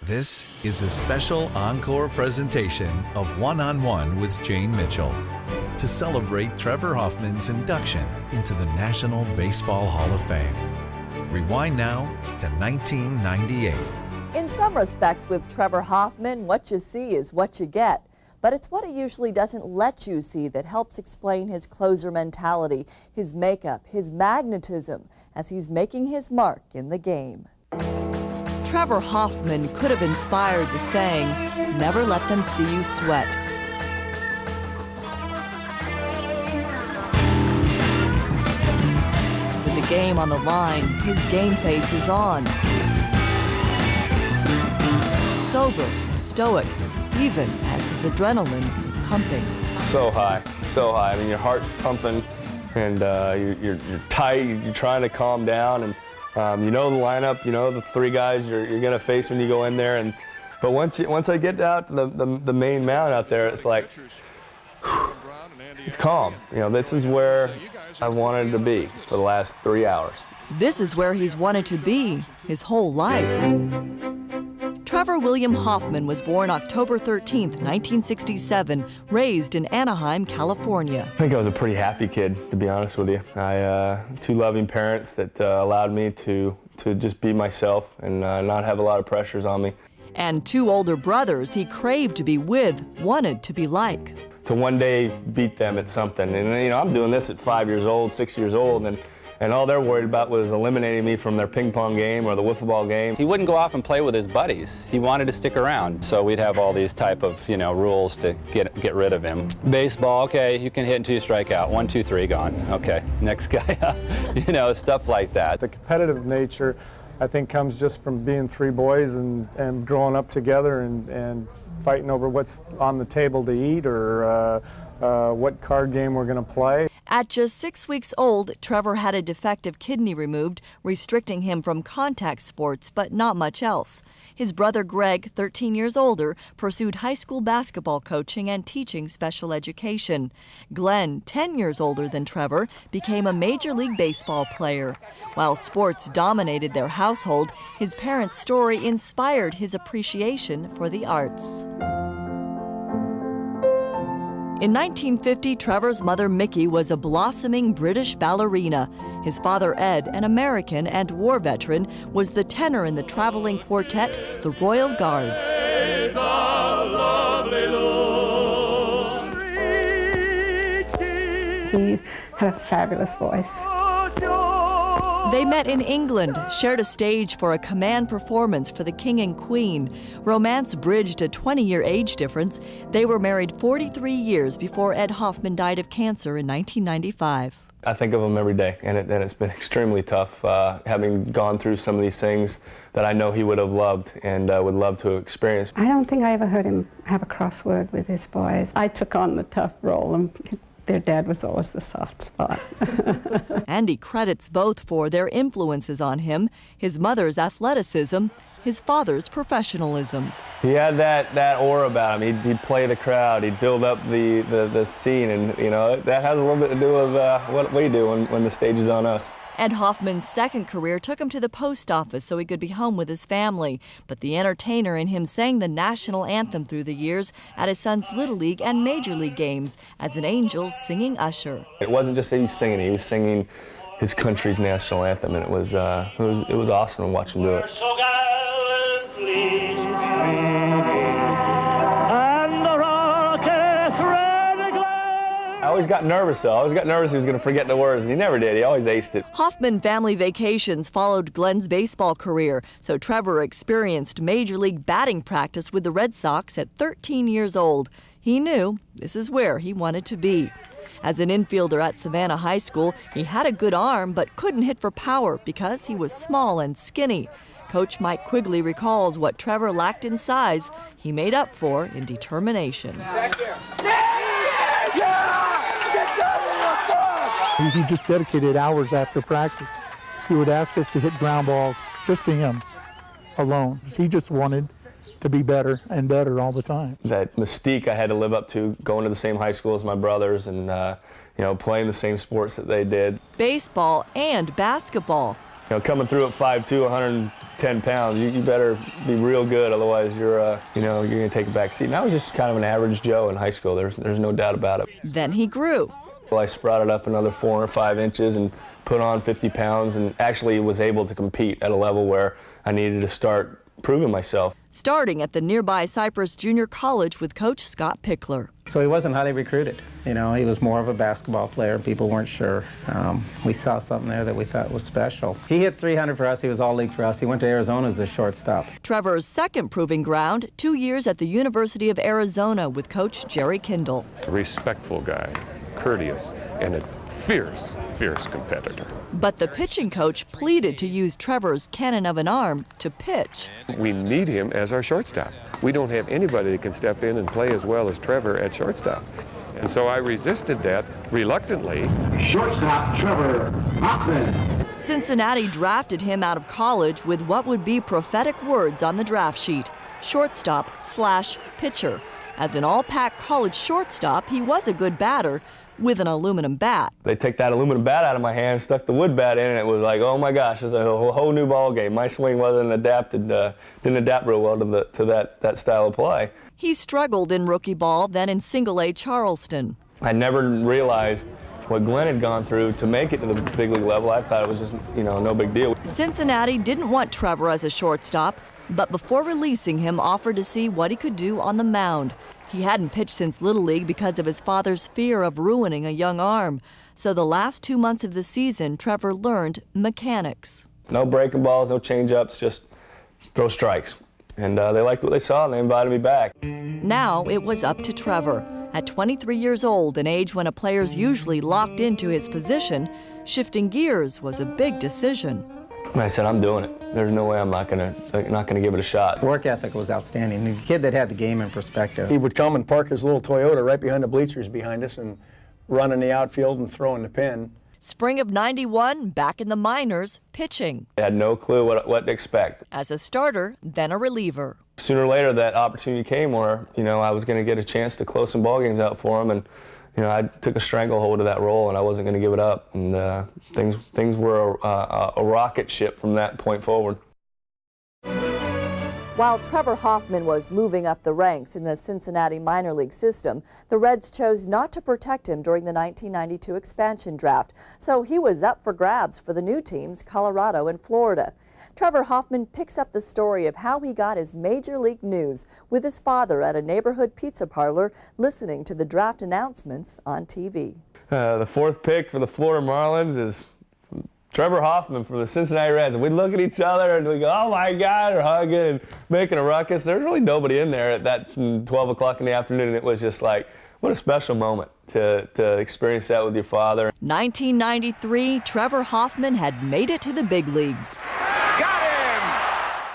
This is a special Encore presentation of One-on-One with Jane Mitchell to celebrate Trevor Hoffman's induction into the National Baseball Hall of Fame. Rewind now to 1998. In some respects with Trevor Hoffman, what you see is what you get. But it's what he usually doesn't let you see that helps explain his closer mentality, his makeup, his magnetism as he's making his mark in the game. Trevor Hoffman could have inspired the saying, "Never let them see you sweat." With the game on the line, his game face is on. Sober, stoic, even as his adrenaline is pumping. So high, so high. I mean, your heart's pumping, and you're tight. You're trying to calm down, and you know the lineup. You know the three guys you're gonna face when you go in there. But once I get out to the main mound out there, it's like it's calm. You know, this is where I wanted to be for the last 3 hours. This is where he's wanted to be his whole life. Trevor William Hoffman was born October 13th, 1967, raised in Anaheim, California. I think I was a pretty happy kid, to be honest with you. I two loving parents that allowed me to just be myself and not have a lot of pressures on me. And two older brothers he craved to be with, wanted to be like. To one day beat them at something. And you know, I'm doing this at 5 years old, 6 years old, and all they're worried about was eliminating me from their ping pong game or the wiffle ball game. He wouldn't go off and play with his buddies. He wanted to stick around. So we'd have all these type of, rules to get rid of him. Baseball, okay, you can hit until you strike out. 1, 2, 3, gone. Okay, next guy up. Stuff like that. The competitive nature, I think, comes just from being three boys and growing up together and fighting over what's on the table to eat or what card game we're going to play. At just 6 weeks old, Trevor had a defective kidney removed, restricting him from contact sports, but not much else. His brother Greg, 13 years older, pursued high school basketball coaching and teaching special education. Glenn, 10 years older than Trevor, became a Major League Baseball player. While sports dominated their household, his parents' story inspired his appreciation for the arts. In 1950, Trevor's mother, Mickey, was a blossoming British ballerina. His father, Ed, an American and war veteran, was the tenor in the traveling quartet, the Royal Guards. He had a fabulous voice. They met in England, shared a stage for a command performance for the King and Queen. Romance bridged a 20-year age difference. They were married 43 years before Ed Hoffman died of cancer in 1995. I think of him every day, and it's been extremely tough having gone through some of these things that I know he would have loved and would love to experience. I don't think I ever heard him have a crossword with his boys. I took on the tough role, and their dad was always the soft spot. And he credits both for their influences on him, his mother's athleticism, his father's professionalism. He had that aura about him. He'd play the crowd. He'd build up the scene, and that has a little bit to do with what we do when the stage is on us. Ed Hoffman's second career took him to the post office so he could be home with his family. But the entertainer in him sang the national anthem through the years at his son's Little League and Major League games as an Angels singing usher. It wasn't just that he was singing his country's national anthem, and it was awesome to watch him do it. I always got nervous, though. I always got nervous he was going to forget the words, and he never did. He always aced it. Hoffman family vacations followed Glenn's baseball career, so Trevor experienced Major League batting practice with the Red Sox at 13 years old. He knew this is where he wanted to be. As an infielder at Savannah High School, he had a good arm but couldn't hit for power because he was small and skinny. Coach Mike Quigley recalls what Trevor lacked in size, he made up for in determination. He just dedicated hours after practice. He would ask us to hit ground balls, just to him, alone. He just wanted to be better and better all the time. That mystique I had to live up to, going to the same high school as my brothers and playing the same sports that they did. Baseball and basketball. Coming through at 5'2", 110 10 pounds. You better be real good, otherwise you're going to take a back seat. And I was just kind of an average Joe in high school. There's no doubt about it. Then he grew. Well, I sprouted up another 4 or 5 inches and put on 50 pounds and actually was able to compete at a level where I needed to start proving myself. Starting at the nearby Cypress Junior College with Coach Scott Pickler. So he wasn't highly recruited. You know, he was more of a basketball player. People weren't sure. We saw something there that we thought was special. He hit 300 for us. He was all league for us. He went to Arizona as a shortstop. Trevor's second proving ground, 2 years at the University of Arizona with Coach Jerry Kindle. A respectful guy, courteous, and a fierce competitor. But the pitching coach pleaded to use Trevor's cannon of an arm to pitch. We need him as our shortstop. We don't have anybody that can step in and play as well as Trevor at shortstop. And so I resisted that reluctantly. Shortstop Trevor Hoffman. Cincinnati drafted him out of college with what would be prophetic words on the draft sheet: shortstop/pitcher. As an all-pack college shortstop, he was a good batter with an aluminum bat. They took that aluminum bat out of my hand, stuck the wood bat in, and it was like, oh my gosh, it's a whole new ball game. My swing wasn't adapted, didn't adapt real well to that style of play. He struggled in rookie ball, then in single-A Charleston. I never realized what Glenn had gone through to make it to the big league level. I thought it was just, no big deal. Cincinnati didn't want Trevor as a shortstop, but before releasing him, offered to see what he could do on the mound. He hadn't pitched since Little League because of his father's fear of ruining a young arm. So the last 2 months of the season, Trevor learned mechanics. No breaking balls, no change-ups, just throw strikes. And they liked what they saw, and they invited me back. Now it was up to Trevor. At 23 years old, an age when a player's usually locked into his position, shifting gears was a big decision. I said, I'm doing it. There's no way I'm not gonna give it a shot. Work ethic was outstanding. The kid that had the game in perspective. He would come and park his little Toyota right behind the bleachers behind us and run in the outfield and throw in the pin. Spring of '91, back in the minors, pitching. I had no clue what to expect. As a starter, then a reliever. Sooner or later, that opportunity came where, I was going to get a chance to close some ball games out for him, and I took a stranglehold of that role, and I wasn't going to give it up. And things were a rocket ship from that point forward. While Trevor Hoffman was moving up the ranks in the Cincinnati minor league system, the Reds chose not to protect him during the 1992 expansion draft, so he was up for grabs for the new teams, Colorado and Florida. Trevor Hoffman picks up the story of how he got his major league news with his father at a neighborhood pizza parlor listening to the draft announcements on TV. The fourth pick for the Florida Marlins is Trevor Hoffman from the Cincinnati Reds. And we look at each other and we go, oh my God, we're hugging and making a ruckus. There's really nobody in there at that 12 o'clock in the afternoon, and it was just like, what a special moment to experience that with your father. 1993, Trevor Hoffman had made it to the big leagues. Got him!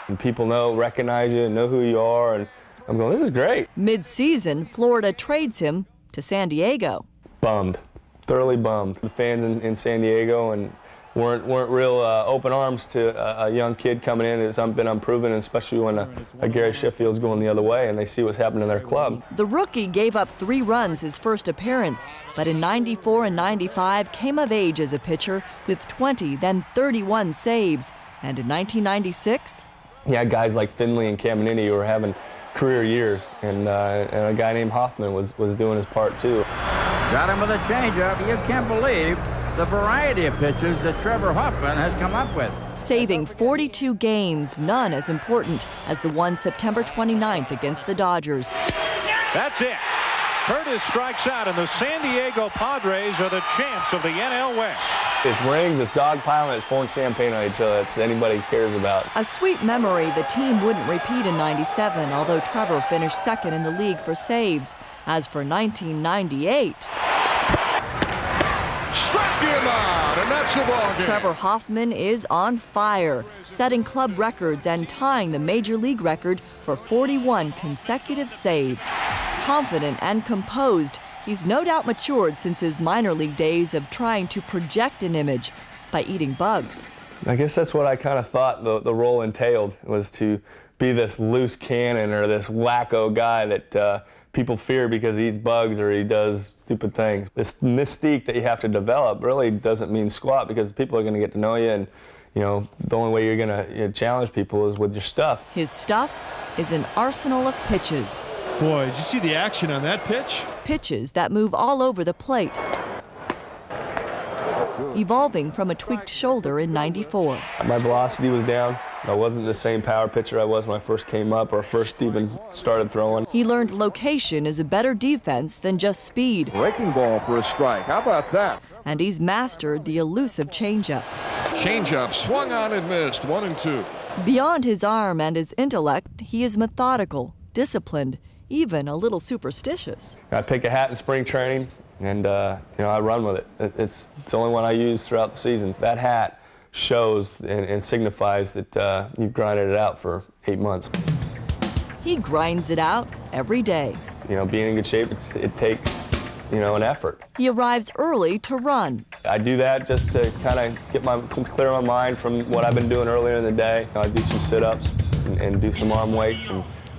And people recognize you and know who you are, and I'm going, this is great. Mid-season, Florida trades him to San Diego. Bummed, thoroughly bummed. The fans in San Diego and weren't real open arms to a young kid coming in who's been unproven, especially when a Gary Sheffield's going the other way and they see what's happening in their club. The rookie gave up 3 runs his first appearance, but in '94 and '95 came of age as a pitcher with 20, then 31 saves. And in 1996? You had guys like Finley and Caminiti who were having career years, and a guy named Hoffman was doing his part too. Got him with a changeup. You can't believe the variety of pitches that Trevor Hoffman has come up with. Saving 42 games, none as important as the one September 29th against the Dodgers. That's it. Curtis strikes out, and the San Diego Padres are the champs of the NL West. It's rings, it's dogpiling, it's pouring champagne on each other. It's anybody cares about. A sweet memory the team wouldn't repeat in '97, although Trevor finished second in the league for saves. As for 1998... Struck him out, and that's the ball game. Trevor Hoffman is on fire, setting club records and tying the major league record for 41 consecutive saves. Confident and composed, he's no doubt matured since his minor league days of trying to project an image by eating bugs. I guess that's what I kind of thought the role entailed, was to be this loose cannon or this wacko guy that people fear because he eats bugs or he does stupid things. This mystique that you have to develop really doesn't mean squat, because people are going to get to know you, and the only way you're gonna challenge people is with your stuff. His stuff is an arsenal of pitches. Boy, did you see the action on that pitch? Pitches that move all over the plate, evolving from a tweaked shoulder in '94. My velocity was down. I wasn't the same power pitcher I was when I first came up or first even started throwing. He learned location is a better defense than just speed. Breaking ball for a strike. How about that? And he's mastered the elusive changeup. Changeup swung on and missed. 1-2. Beyond his arm and his intellect, he is methodical, disciplined, even a little superstitious. I pick a hat in spring training, and I run with it. It's the only one I use throughout the season. That hat shows and signifies that you've grinded it out for 8 months. He grinds it out every day. Being in good shape, it takes, an effort. He arrives early to run. I do that just to kind of clear my mind from what I've been doing earlier in the day. I do some sit-ups and do some arm weights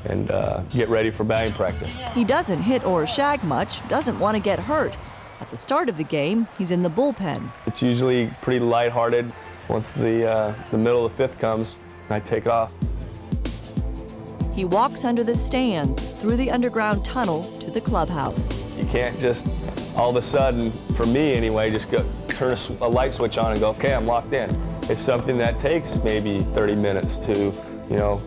and get ready for batting practice. He doesn't hit or shag much, doesn't want to get hurt. At the start of the game, he's in the bullpen. It's usually pretty lighthearted. Once the middle of the fifth comes, I take off. He walks under the stands, through the underground tunnel to the clubhouse. You can't just, all of a sudden, for me anyway, just turn a light switch on and go, okay, I'm locked in. It's something that takes maybe 30 minutes to,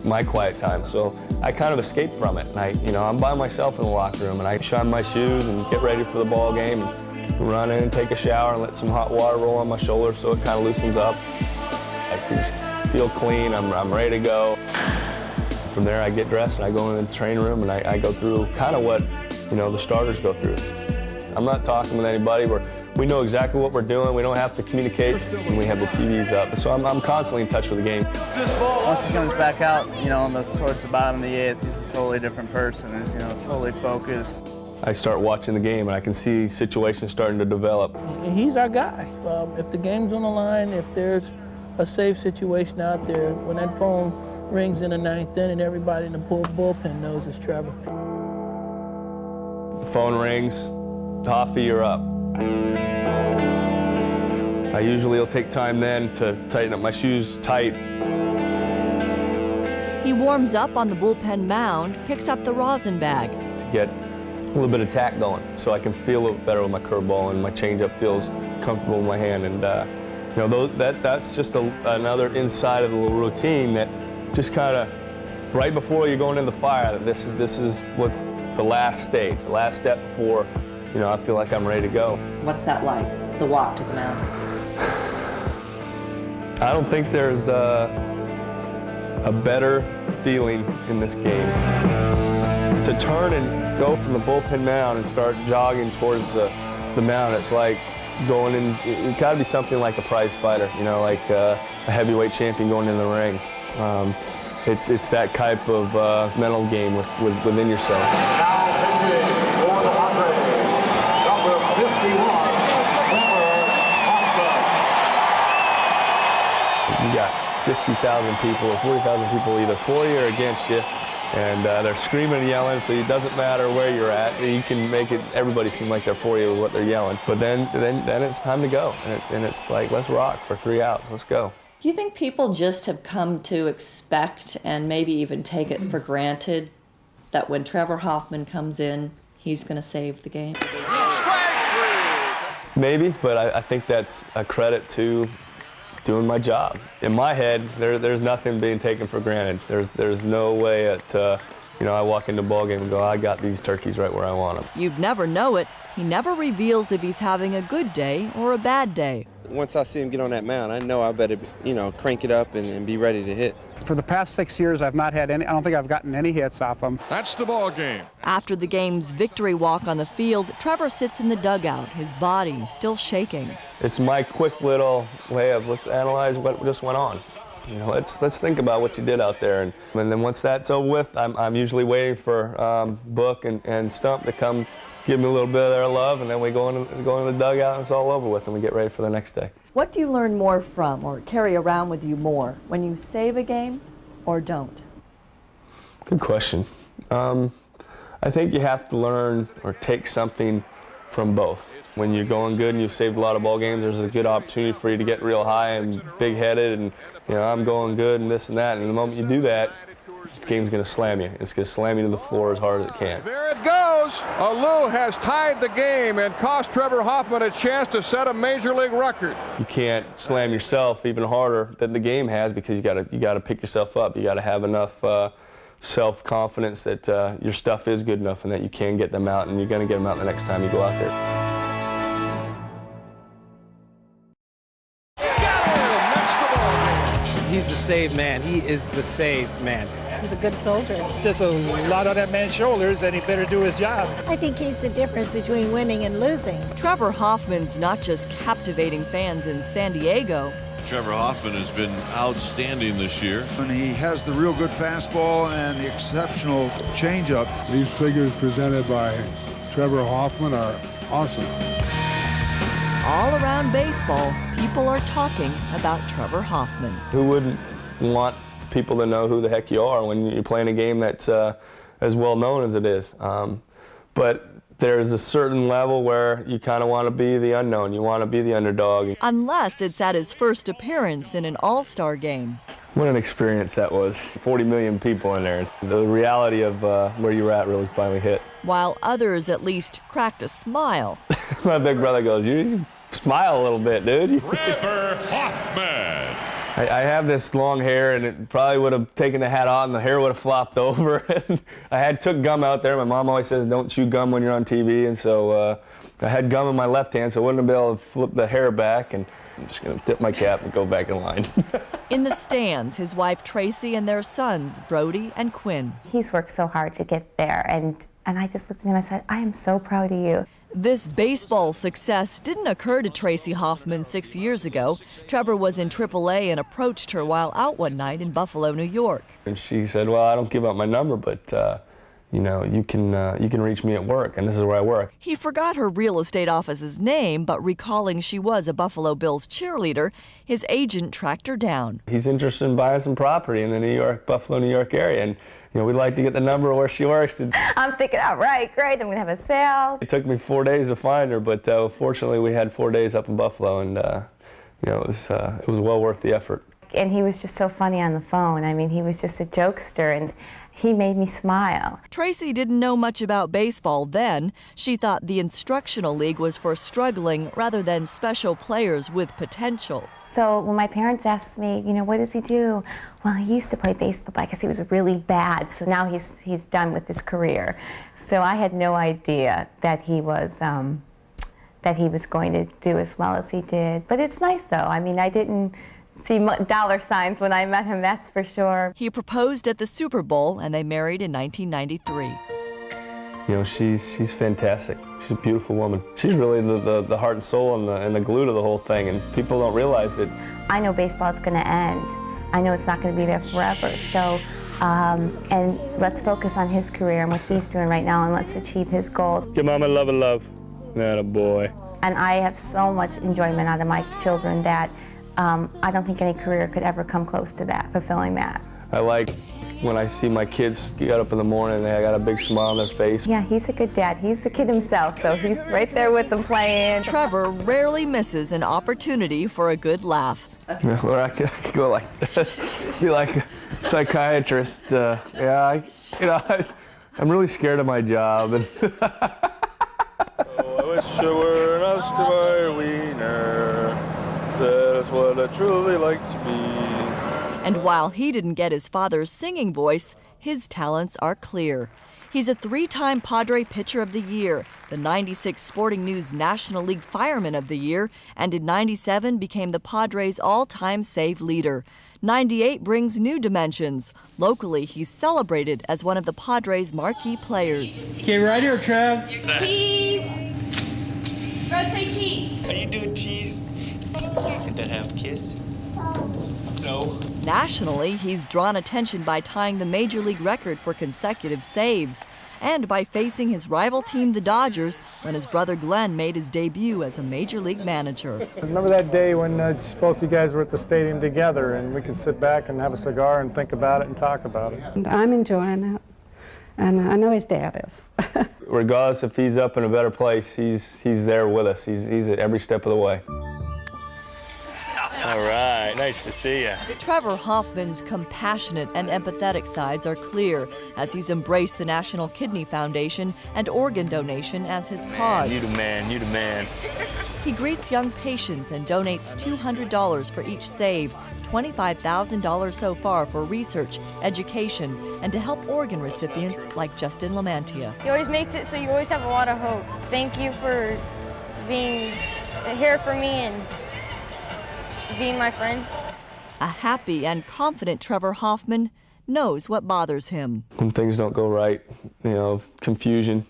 my quiet time. So I kind of escape from it. And I'm by myself in the locker room, and I shine my shoes and get ready for the ball game. And run in, take a shower, and let some hot water roll on my shoulders so it kind of loosens up. I just feel clean, I'm ready to go. From there, I get dressed and I go in the training room and I go through kind of what, the starters go through. I'm not talking with anybody. We know exactly what we're doing. We don't have to communicate, and we have the TVs up. So I'm constantly in touch with the game. Once he comes back out, towards the bottom of the eighth, he's a totally different person. He's, totally focused. I start watching the game, and I can see situations starting to develop. He's our guy. If the game's on the line, if there's a safe situation out there, when that phone rings in the ninth inning, everybody in the bullpen knows it's Trevor. The phone rings, Toffee, you're up. I usually will take time then to tighten up my shoes tight. He warms up on the bullpen mound, picks up the rosin bag. To get a little bit of tack going, so I can feel a little better with my curveball, and my changeup feels comfortable in my hand. And that's just another inside of the little routine that just kind of right before you're going in the fire. This is what's the last stage, the last step before I feel like I'm ready to go. What's that like? The walk to the mound? I don't think there's a better feeling in this game. To turn and go from the bullpen mound and start jogging towards the mound, it's like going in, it gotta be something like a prize fighter, like a heavyweight champion going in the ring. It's that type of mental game within yourself. Now pitching for the Padres, number 51, Trevor Hoffman. You got 50,000 people or 40,000 people either for you or against you. And they're screaming and yelling, so it doesn't matter where you're at. You can make everybody seem like they're for you with what they're yelling. But then it's time to go, and it's like, let's rock for 3 outs. Let's go. Do you think people just have come to expect and maybe even take it for granted that when Trevor Hoffman comes in, he's going to save the game? Maybe, but I think that's a credit to doing my job. In my head, there's nothing being taken for granted. There's no way that I walk into a ball game and go, I got these turkeys right where I want them. You'd never know it. He never reveals if he's having a good day or a bad day. Once I see him get on that mound, I know I better, crank it up and be ready to hit. For the past 6 years, I've not had any, I don't think I've gotten any hits off him. That's the ball game. After the game's victory walk on the field, Trevor sits in the dugout, his body still shaking. It's my quick little way of let's analyze what just went on. Let's think about what you did out there. And then once that's over with, I'm usually waiting for Book and Stump to come give me a little bit of their love, and then we go in the dugout and it's all over with, and we get ready for the next day. What do you learn more from or carry around with you more, when you save a game or don't? Good question. I think you have to learn or take something from both. When you're going good and you've saved a lot of ball games, there's a good opportunity for you to get real high and big-headed and, you know, I'm going good and this and that. And the moment you do that, this game's going to slam you. It's going to slam you to the floor as hard as it can. There it goes. Alou has tied the game and cost Trevor Hoffman a chance to set a major league record. You can't slam yourself even harder than the game has because you got to pick yourself up. You got to have enough self-confidence that your stuff is good enough and that you can get them out, and you're going to get them out the next time you go out there. He's the save man. He is the save man. He's a good soldier. There's a lot on that man's shoulders, and he better do his job. I think he's the difference between winning and losing. Trevor Hoffman's not just captivating fans in San Diego. Trevor Hoffman has been outstanding this year. And he has the real good fastball and the exceptional changeup. These figures presented by Trevor Hoffman are awesome. All around baseball, people are talking about Trevor Hoffman. Who wouldn't want people to know who the heck you are when you're playing a game that's as well known as it is? But there's a certain level where you kind of want to be the unknown. You want to be the underdog. Unless it's at his first appearance in an all-star game. What an experience that was. 40 million people in there. The reality of where you were at really finally hit. While others at least cracked a smile. My big brother goes, you smile a little bit, dude. Trevor Hoffman. I have this long hair, and it probably would have taken the hat on, and the hair would have flopped over. I took gum out there. My mom always says, don't chew gum when you're on TV, and so I had gum in my left hand, so I wouldn't have been able to flip the hair back, and I'm just going to tip my cap and go back in line. In the stands, his wife Tracy and their sons, Brody and Quinn. He's worked so hard to get there, and I just looked at him and I said, I am so proud of you. This baseball success didn't occur to Tracy Hoffman 6 years ago. Trevor was in AAA and approached her while out one night in Buffalo, New York. And she said, well, I don't give up my number, but you know, you can reach me at work, and this is where I work. He forgot her real estate office's name, but recalling she was a Buffalo Bills cheerleader, his agent tracked her down. He's interested in buying some property in the Buffalo, New York area, and you know, we'd like to get the number of where she works. I'm thinking, all right, great, I'm gonna have a sale. It took me 4 days to find her, but fortunately we had 4 days up in Buffalo, and you know, it was well worth the effort. And he was just so funny on the phone. I mean, he was just a jokester, and he made me smile. Tracy didn't know much about baseball then. She thought the instructional league was for struggling rather than special players with potential. So when my parents asked me, you know, what does he do? Well, he used to play baseball, but I guess he was really bad, so now he's done with his career. So I had no idea that he was going to do as well as he did. But it's nice, though. I mean, I didn't see dollar signs when I met him, that's for sure. He proposed at the Super Bowl, and they married in 1993. You know, she's fantastic. She's a beautiful woman. She's really the heart and soul and the glue to the whole thing, and people don't realize it. I know baseball's going to end. I know it's not going to be there forever. So, and let's focus on his career and what he's doing right now, and let's achieve his goals. Give Mama love and love. That a boy. And I have so much enjoyment out of my children that I don't think any career could ever come close to that, fulfilling that. I like when I see my kids get up in the morning and they got a big smile on their face. Yeah, he's a good dad. He's a kid himself, so he's right there with them playing. Trevor rarely misses an opportunity for a good laugh. Or I could go like this, be like a psychiatrist. Yeah, I'm really scared of my job. And oh, I wish I were an Oscar wiener. That's what I truly like to be. And while he didn't get his father's singing voice, his talents are clear. He's a 3-time Padre Pitcher of the Year, the 96 Sporting News National League Fireman of the Year, and in 97 became the Padres' all-time save leader. 98 brings new dimensions. Locally, he's celebrated as one of the Padres' marquee players. Okay, right here, Trev. Cheese. Rotate cheese. Are you doing cheese? Can that have a kiss? No. Nationally, he's drawn attention by tying the Major League record for consecutive saves and by facing his rival team, the Dodgers, when his brother Glenn made his debut as a Major League manager. Remember that day when both you guys were at the stadium together and we could sit back and have a cigar and think about it and talk about it? I'm enjoying it. And I know his dad is. Regardless if he's up in a better place, he's there with us. He's at every step of the way. All right, nice to see you. Trevor Hoffman's compassionate and empathetic sides are clear as he's embraced the National Kidney Foundation and organ donation as his cause. You the man, you the man. He greets young patients and donates $200 for each save, $25,000 so far for research, education, and to help organ recipients like Justin Lamantia. He always makes it so you always have a lot of hope. Thank you for being here for me and being my friend. A happy and confident Trevor Hoffman knows what bothers him. When things don't go right, confusion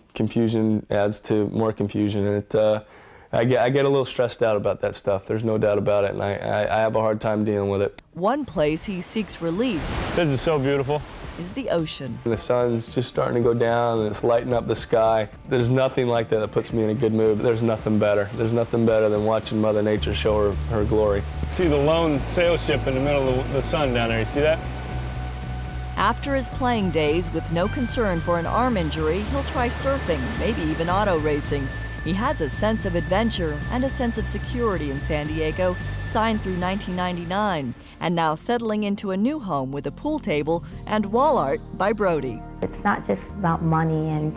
adds to more confusion, and I get a little stressed out about that stuff. There's no doubt about it, and I have a hard time dealing with it. One place he seeks relief. This is so beautiful. Is the ocean. The sun's just starting to go down and it's lighting up the sky. There's nothing like that puts me in a good mood. There's nothing better. There's nothing better than watching Mother Nature show her glory. See the lone sail ship in the middle of the sun down there, you see that? After his playing days, with no concern for an arm injury, he'll try surfing, maybe even auto racing. He has a sense of adventure and a sense of security in San Diego, signed through 1999, and now settling into a new home with a pool table and wall art by Brody. It's not just about money and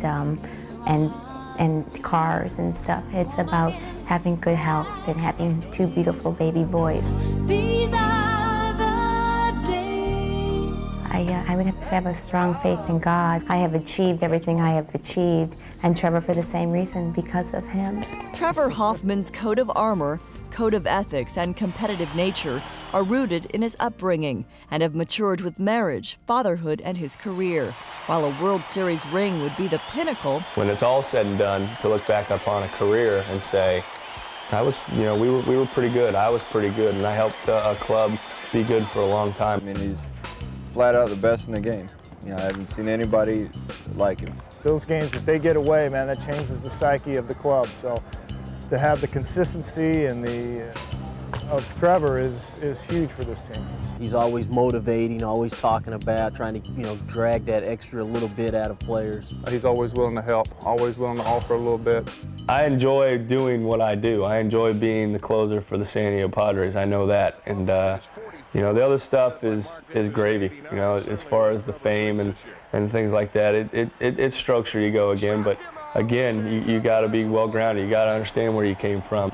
cars and stuff. It's about having good health and having two beautiful baby boys. These are the days. I would have to say I have a strong faith in God. I have achieved everything I have achieved, and Trevor for the same reason, because of him. Trevor Hoffman's coat of armor, code of ethics, and competitive nature are rooted in his upbringing and have matured with marriage, fatherhood, and his career. While a World Series ring would be the pinnacle, when it's all said and done, to look back upon a career and say, we were pretty good. I was pretty good, and I helped a club be good for a long time. I mean, he's flat out the best in the game. I haven't seen anybody like him. Those games, if they get away, man, that changes the psyche of the club. So to have the consistency and of Trevor is huge for this team. He's always motivating, always talking about, trying to drag that extra little bit out of players. He's always willing to help, always willing to offer a little bit. I enjoy doing what I do. I enjoy being the closer for the San Diego Padres. I know that, and the other stuff is gravy. As far as the fame and things like that, it strokes your ego again. But again, you got to be well grounded. You got to understand where you came from.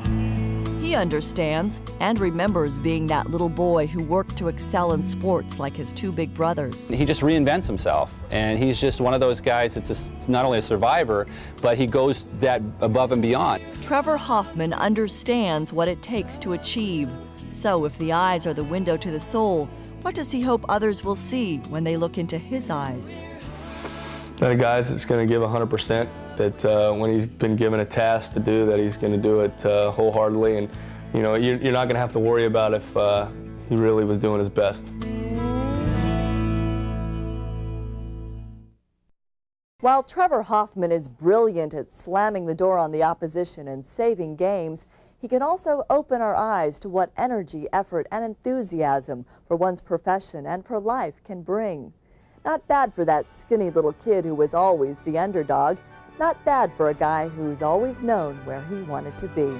He understands and remembers being that little boy who worked to excel in sports like his two big brothers. He just reinvents himself, and he's just one of those guys that's not only a survivor, but he goes that above and beyond. Trevor Hoffman understands what it takes to achieve. So if the eyes are the window to the soul, what does he hope others will see when they look into his eyes? That a guy's that's going to give 100%, that when he's been given a task to do, that he's going to do it wholeheartedly, and you're not going to have to worry about if he really was doing his best. While Trevor Hoffman is brilliant at slamming the door on the opposition and saving games, he can also open our eyes to what energy, effort, and enthusiasm for one's profession and for life can bring. Not bad for that skinny little kid who was always the underdog. Not bad for a guy who's always known where he wanted to be.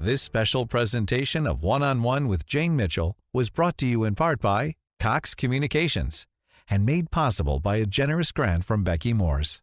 This special presentation of One-on-One with Jane Mitchell was brought to you in part by Cox Communications and made possible by a generous grant from Becky Morse.